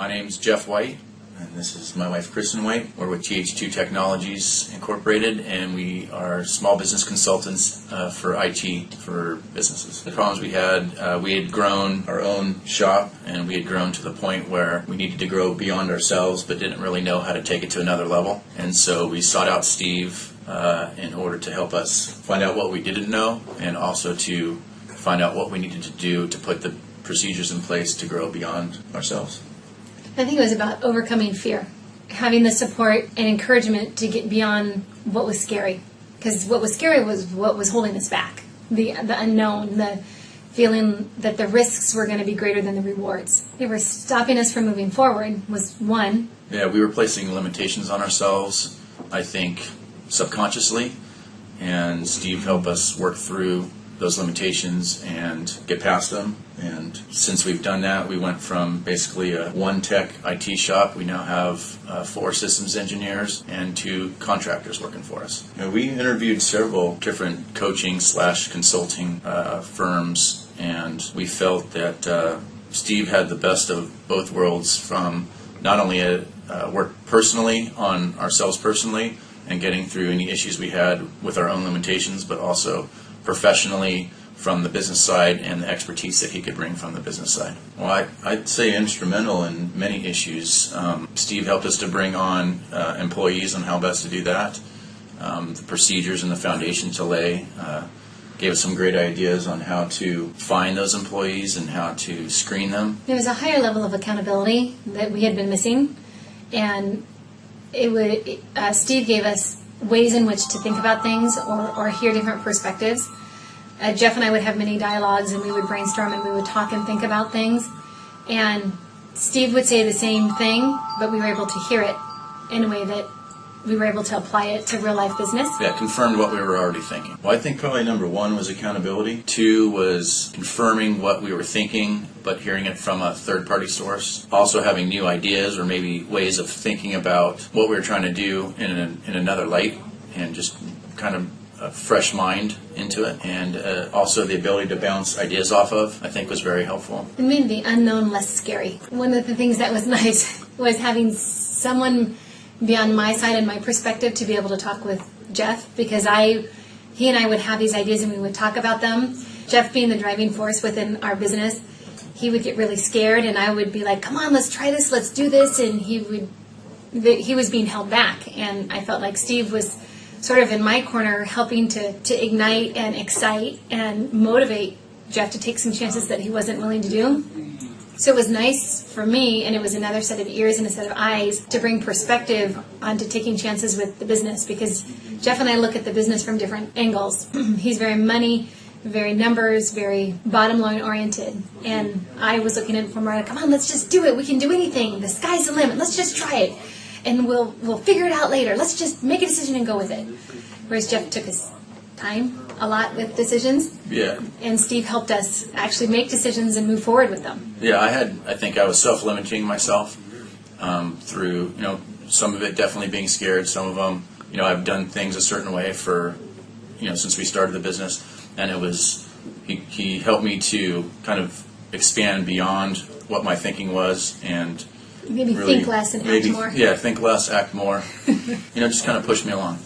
My name's Jeff White, and this is my wife, Kristen White. We're with TH2 Technologies Incorporated, and we are small business consultants for IT for businesses. The problems we had grown our own shop, and we had grown to the point where we needed to grow beyond ourselves, but didn't really know how to take it to another level. And so we sought out Steve in order to help us find out what we didn't know, and also to find out what we needed to do to put the procedures in place to grow beyond ourselves. I think it was about overcoming fear, having the support and encouragement to get beyond what was scary. Because what was scary was what was holding us back, the unknown, the feeling that the risks were going to be greater than the rewards. They were stopping us from moving forward was one. Yeah, we were placing limitations on ourselves, I think, subconsciously, and Steve helped us work through those limitations and get past them. And since we've done that, we went from basically a one-tech IT shop. We now have 4 systems engineers and 2 contractors working for us. We interviewed several different coaching/consulting firms, and we felt that Steve had the best of both worlds, from not only work personally on ourselves personally and getting through any issues we had with our own limitations, but also professionally from the business side and the expertise that he could bring from the business side. Well, I'd say instrumental in many issues. Steve helped us to bring on employees on how best to do that. The procedures and the foundation to lay gave us some great ideas on how to find those employees and how to screen them. There was a higher level of accountability that we had been missing, and Steve gave us ways in which to think about things or hear different perspectives. Jeff and I would have many dialogues, and we would brainstorm and we would talk and think about things. And Steve would say the same thing, but we were able to hear it in a way that we were able to apply it to real life business. Yeah, confirmed what we were already thinking. Well, I think probably number 1 was accountability. 2 was confirming what we were thinking, but hearing it from a third-party source. Also having new ideas or maybe ways of thinking about what we were trying to do in another light, and just kind of a fresh mind into it. And also the ability to bounce ideas off of, I think, was very helpful. It made the unknown less scary. One of the things that was nice was having someone beyond my side and my perspective to be able to talk with Jeff, because he and I would have these ideas and we would talk about them. Jeff being the driving force within our business, he would get really scared, and I would be like, come on, let's try this, let's do this, and he was being held back, and I felt like Steve was sort of in my corner helping to ignite and excite and motivate Jeff to take some chances that he wasn't willing to do. So it was nice for me, and it was another set of ears and a set of eyes to bring perspective onto taking chances with the business, because Jeff and I look at the business from different angles. He's very money, very numbers, very bottom line oriented, and I was looking at it from come on, let's just do it. We can do anything. The sky's the limit. Let's just try it, and we'll figure it out later. Let's just make a decision and go with it. Whereas Jeff took his time a lot with decisions. Yeah. And Steve helped us actually make decisions and move forward with them. Yeah, I think I was self-limiting myself through, some of it definitely being scared. Some of them, I've done things a certain way for, since we started the business, and it was, he helped me to kind of expand beyond what my thinking was, and maybe really think less and act more. Yeah, think less, act more. Just kind of pushed me along.